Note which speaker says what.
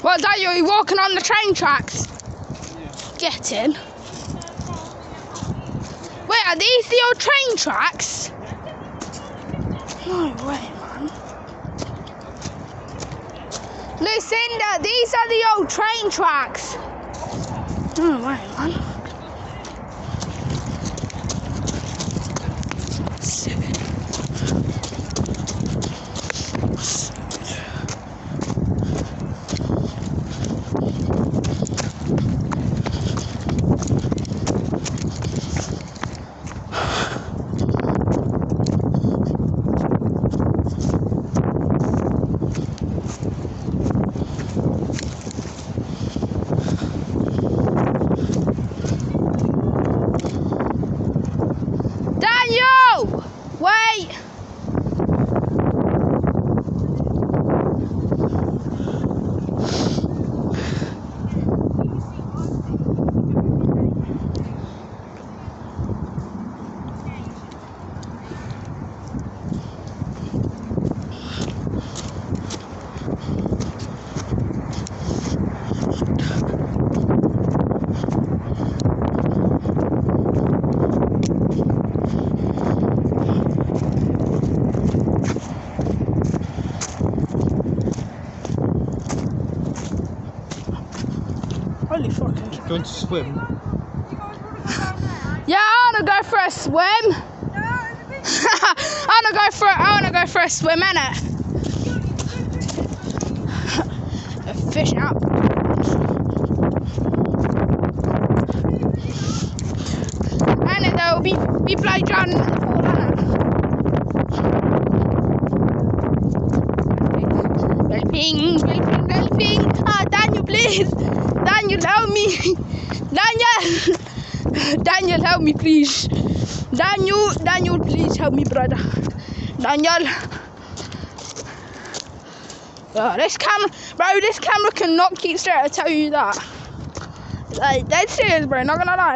Speaker 1: What, Daniel, you walking on the train tracks? Yeah. Get in. Wait, are these the old train tracks? No way, man. Lucinda, these are the old train tracks. No way, man. Wait! Holy fucking shit.
Speaker 2: Going to swim?
Speaker 1: Yeah, I wanna go for a swim. I wanna go for a swim, innit? A fish out. And it though we play drowning in the pool, innit? Helping. Ah, Daniel, please. Daniel, help me. Daniel, help me, please. Daniel, please help me, brother. Daniel. Oh, this camera cannot keep straight, I tell you that. Like, dead serious, bro, not gonna lie.